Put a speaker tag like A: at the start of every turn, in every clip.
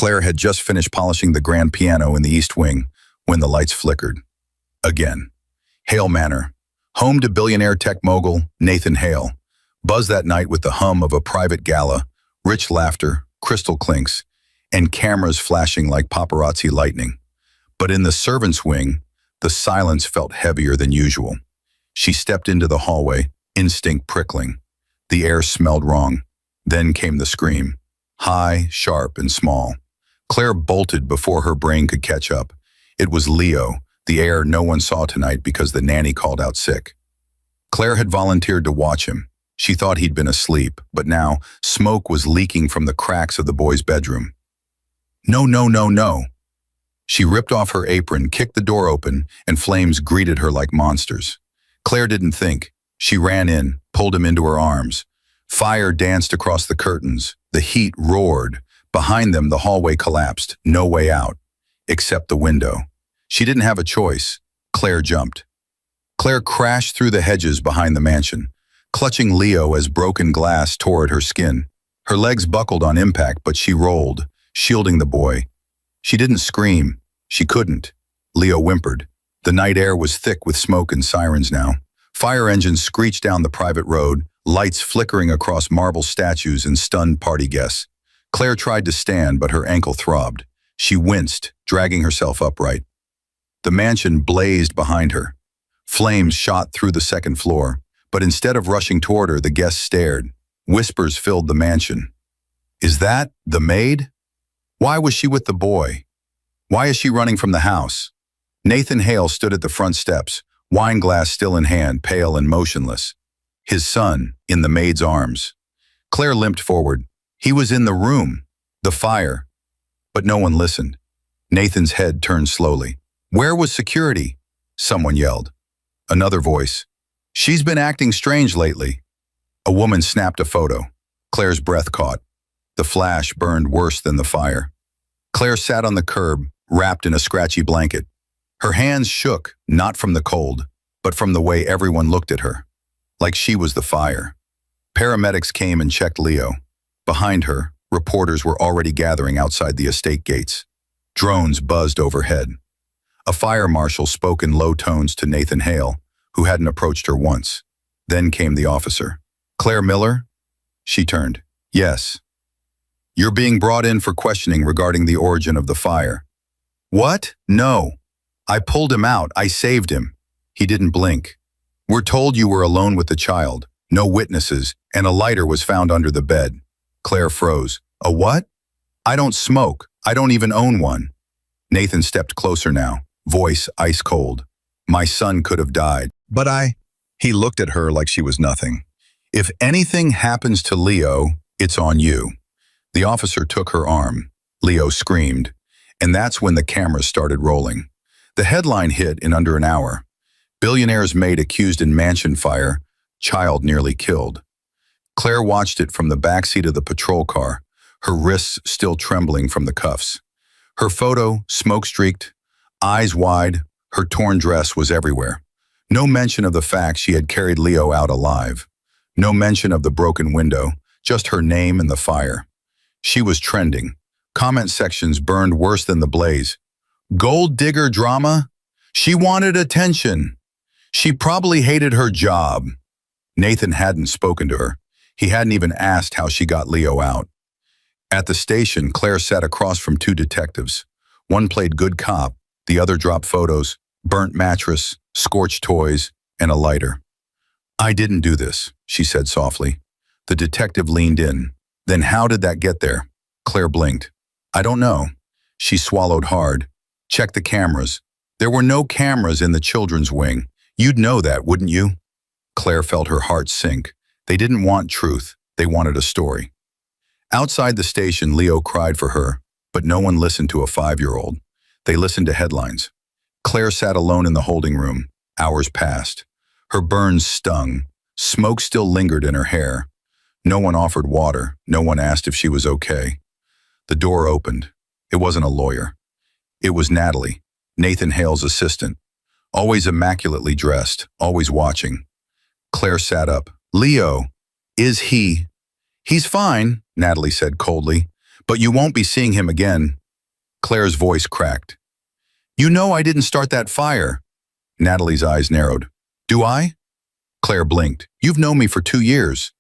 A: Claire had just finished polishing the grand piano in the East Wing when the lights flickered. Again. Hale Manor, home to billionaire tech mogul Nathan Hale, buzzed that night with the hum of a private gala, rich laughter, crystal clinks, and cameras flashing like paparazzi lightning. But in the servants' wing, the silence felt heavier than usual. She stepped into the hallway, instinct prickling. The air smelled wrong. Then came the scream, high, sharp, and small. Claire bolted before her brain could catch up. It was Leo, the heir no one saw tonight because the nanny called out sick. Claire had volunteered to watch him. She thought he'd been asleep, but now smoke was leaking from the cracks of the boy's bedroom. No, no, no, no. She ripped off her apron, kicked the door open, and flames greeted her like monsters. Claire didn't think. She ran in, pulled him into her arms. Fire danced across the curtains. The heat roared. Behind them, the hallway collapsed. No way out, except the window. She didn't have a choice. Claire jumped. Claire crashed through the hedges behind the mansion, clutching Leo as broken glass tore at her skin. Her legs buckled on impact, but she rolled, shielding the boy. She didn't scream. She couldn't. Leo whimpered. The night air was thick with smoke and sirens now. Fire engines screeched down the private road, lights flickering across marble statues and stunned party guests. Claire tried to stand, but her ankle throbbed. She winced, dragging herself upright. The mansion blazed behind her. Flames shot through the second floor, but instead of rushing toward her, the guests stared. Whispers filled the mansion. Is that the maid? Why was she with the boy? Why is she running from the house? Nathan Hale stood at the front steps, wine glass still in hand, pale and motionless. His son, in the maid's arms. Claire limped forward. He was in the room. The fire. But no one listened. Nathan's head turned slowly. Where was security? Someone yelled. Another voice. She's been acting strange lately. A woman snapped a photo. Claire's breath caught. The flash burned worse than the fire. Claire sat on the curb, wrapped in a scratchy blanket. Her hands shook, not from the cold, but from the way everyone looked at her. Like she was the fire. Paramedics came and checked Leo. Behind her, reporters were already gathering outside the estate gates. Drones buzzed overhead. A fire marshal spoke in low tones to Nathan Hale, who hadn't approached her once. Then came the officer. Claire Miller? She turned. Yes. You're being brought in for questioning regarding the origin of the fire. What? No. I pulled him out. I saved him. He didn't blink. We're told you were alone with the child, no witnesses, and a lighter was found under the bed. Claire froze. A what? I don't smoke. I don't even own one. Nathan stepped closer now, voice ice cold. My son could have died. But He looked at her like she was nothing. If anything happens to Leo, it's on you. The officer took her arm. Leo screamed. And that's when the cameras started rolling. The headline hit in under an hour. Billionaire's maid accused in mansion fire, child nearly killed. Claire watched it from the backseat of the patrol car, her wrists still trembling from the cuffs. Her photo, smoke-streaked, eyes wide, her torn dress was everywhere. No mention of the fact she had carried Leo out alive. No mention of the broken window, just her name and the fire. She was trending. Comment sections burned worse than the blaze. Gold digger drama? She wanted attention. She probably hated her job. Nathan hadn't spoken to her. He hadn't even asked how she got Leo out. At the station, Claire sat across from two detectives. One played good cop, the other dropped photos, burnt mattress, scorched toys, and a lighter. I didn't do this, she said softly. The detective leaned in. Then how did that get there? Claire blinked. I don't know. She swallowed hard. Check the cameras. There were no cameras in the children's wing. You'd know that, wouldn't you? Claire felt her heart sink. They didn't want truth. They wanted a story. Outside the station, Leo cried for her, but no one listened to a 5-year-old. They listened to headlines. Claire sat alone in the holding room. Hours passed. Her burns stung. Smoke still lingered in her hair. No one offered water. No one asked if she was okay. The door opened. It wasn't a lawyer. It was Natalie, Nathan Hale's assistant. Always immaculately dressed, always watching. Claire sat up. Leo, is he? He's fine, Natalie said coldly, But you won't be seeing him again. Claire's voice cracked. You know I didn't start that fire. Natalie's eyes narrowed. Do I? Claire blinked. You've known me for 2 years.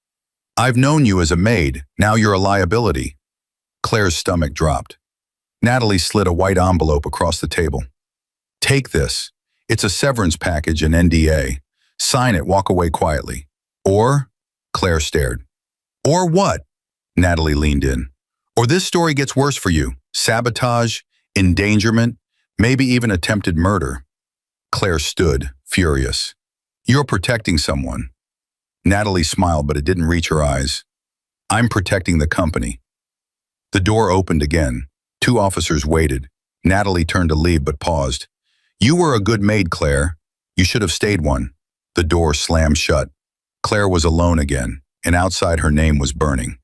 A: I've known you as a maid. Now you're a liability. Claire's stomach dropped. Natalie slid a white envelope across the table. Take this. It's a severance package and NDA. Sign it, walk away quietly. Or? Claire stared. Or what? Natalie leaned in. Or this story gets worse for you. Sabotage, endangerment, maybe even attempted murder. Claire stood, furious. You're protecting someone. Natalie smiled, but it didn't reach her eyes. I'm protecting the company. The door opened again. 2 officers waited. Natalie turned to leave, but paused. You were a good maid, Claire. You should have stayed one. The door slammed shut. Claire was alone again, and outside her name was burning.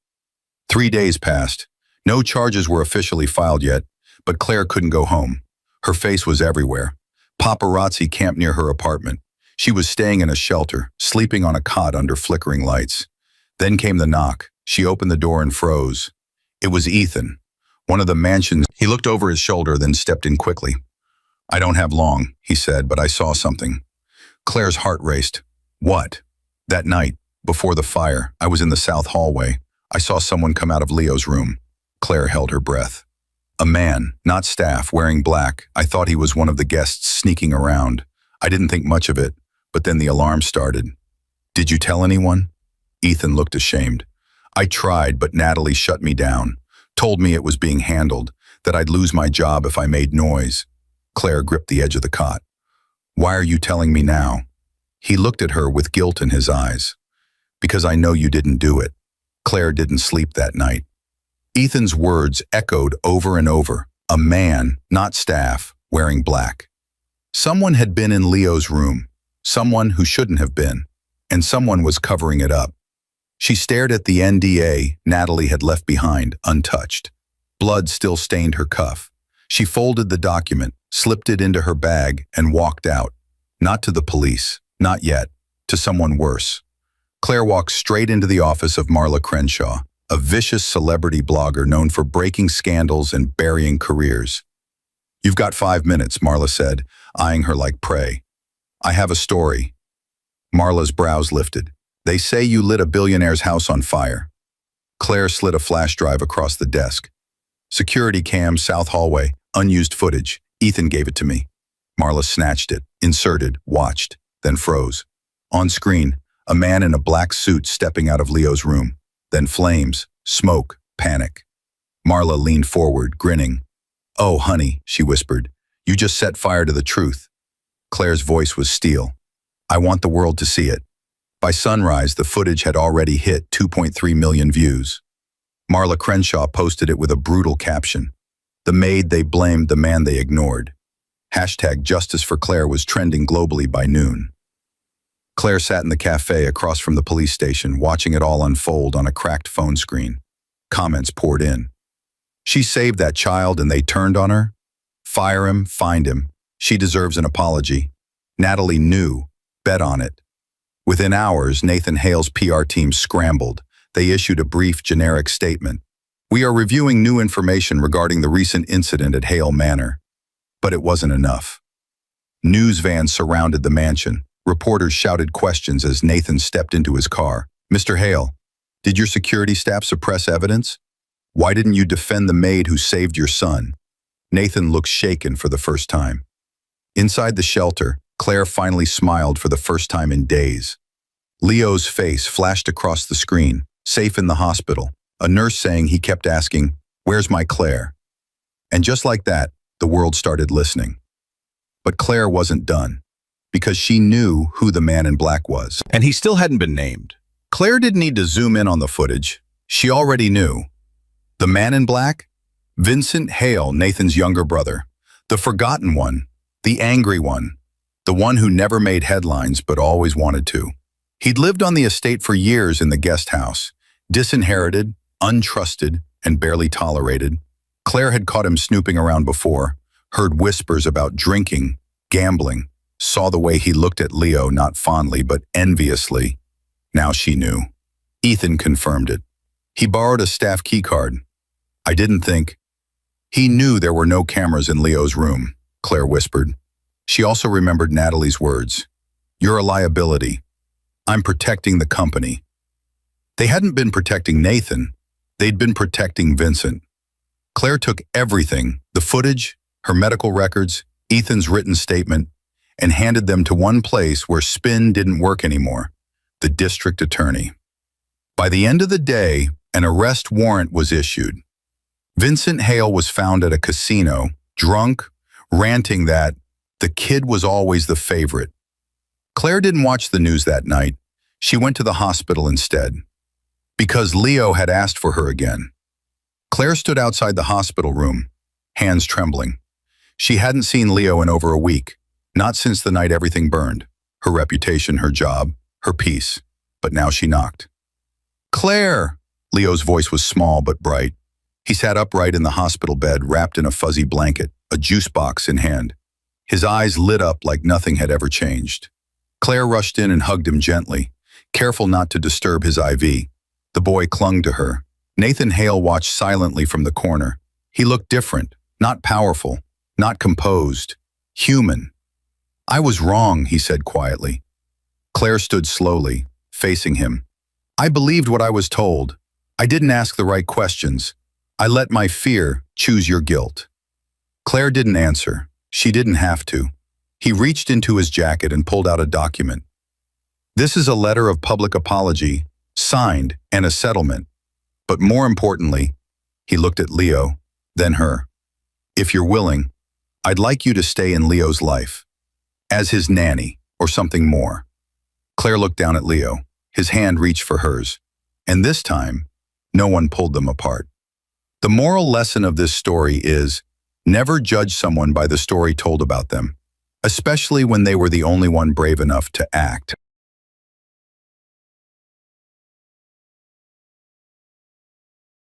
A: 3 days passed. No charges were officially filed yet, but Claire couldn't go home. Her face was everywhere. Paparazzi camped near her apartment. She was staying in a shelter, sleeping on a cot under flickering lights. Then came the knock. She opened the door and froze. It was Ethan, one of the mansion's. He looked over his shoulder, then stepped in quickly. I don't have long, he said, but I saw something. Claire's heart raced. What? That night, before the fire, I was in the south hallway. I saw someone come out of Leo's room. Claire held her breath. A man, not staff, wearing black. I thought he was one of the guests sneaking around. I didn't think much of it, but then the alarm started. Did you tell anyone? Ethan looked ashamed. I tried, but Natalie shut me down, told me it was being handled, that I'd lose my job if I made noise. Claire gripped the edge of the cot. Why are you telling me now? He looked at her with guilt in his eyes. Because I know you didn't do it. Claire didn't sleep that night. Ethan's words echoed over and over. A man, not staff, wearing black. Someone had been in Leo's room. Someone who shouldn't have been. And someone was covering it up. She stared at the NDA Natalie had left behind, untouched. Blood still stained her cuff. She folded the document, slipped it into her bag, and walked out. Not to the police, not yet, to someone worse. Claire walked straight into the office of Marla Crenshaw, a vicious celebrity blogger known for breaking scandals and burying careers. You've got 5 minutes, Marla said, eyeing her like prey. I have a story. Marla's brows lifted. They say you lit a billionaire's house on fire. Claire slid a flash drive across the desk. Security cam, south hallway, unused footage. Ethan gave it to me. Marla snatched it, inserted, watched, then froze. On screen, a man in a black suit stepping out of Leo's room. Then flames, smoke, panic. Marla leaned forward, grinning. Oh, honey, she whispered. You just set fire to the truth. Claire's voice was steel. I want the world to see it. By sunrise, the footage had already hit 2.3 million views. Marla Crenshaw posted it with a brutal caption. The maid they blamed, the man they ignored. Hashtag Justice for Claire was trending globally by noon. Claire sat in the cafe across from the police station, watching it all unfold on a cracked phone screen. Comments poured in. She saved that child and they turned on her? Fire him, find him. She deserves an apology. Natalie knew, bet on it. Within hours, Nathan Hale's PR team scrambled. They issued a brief, generic statement. We are reviewing new information regarding the recent incident at Hale Manor. But it wasn't enough. News vans surrounded the mansion. Reporters shouted questions as Nathan stepped into his car. Mr. Hale, did your security staff suppress evidence? Why didn't you defend the maid who saved your son? Nathan looked shaken for the first time. Inside the shelter, Claire finally smiled for the first time in days. Leo's face flashed across the screen, safe in the hospital, a nurse saying he kept asking, "Where's my Claire?" And just like that, the world started listening. But Claire wasn't done, because she knew who the man in black was. And he still hadn't been named. Claire didn't need to zoom in on the footage. She already knew. The man in black? Vincent Hale, Nathan's younger brother. The forgotten one, the angry one, the one who never made headlines but always wanted to. He'd lived on the estate for years in the guest house, disinherited, untrusted, and barely tolerated. Claire had caught him snooping around before, heard whispers about drinking, gambling, saw the way he looked at Leo not fondly but enviously. Now she knew. Ethan confirmed it. He borrowed a staff keycard. I didn't think. He knew there were no cameras in Leo's room, Claire whispered. She also remembered Natalie's words. You're a liability. I'm protecting the company. They hadn't been protecting Nathan. They'd been protecting Vincent. Claire took everything, the footage, her medical records, Ethan's written statement, and handed them to one place where spin didn't work anymore, the district attorney. By the end of the day, an arrest warrant was issued. Vincent Hale was found at a casino, drunk, ranting that the kid was always the favorite. Claire didn't watch the news that night. She went to the hospital instead, because Leo had asked for her again. Claire stood outside the hospital room, hands trembling. She hadn't seen Leo in over a week, not since the night everything burned, her reputation, her job, her peace. But now she knocked. Claire! Leo's voice was small but bright. He sat upright in the hospital bed, wrapped in a fuzzy blanket, a juice box in hand. His eyes lit up like nothing had ever changed. Claire rushed in and hugged him gently, careful not to disturb his IV. The boy clung to her. Nathan Hale watched silently from the corner. He looked different, not powerful, not composed, human. I was wrong, he said quietly. Claire stood slowly, facing him. I believed what I was told. I didn't ask the right questions. I let my fear choose your guilt. Claire didn't answer. She didn't have to. He reached into his jacket and pulled out a document. This is a letter of public apology, signed, and a settlement. But more importantly, he looked at Leo, then her. If you're willing, I'd like you to stay in Leo's life, as his nanny or something more. Claire looked down at Leo. His hand reached for hers, and this time, no one pulled them apart. The moral lesson of this story is, never judge someone by the story told about them, especially when they were the only one brave enough to act.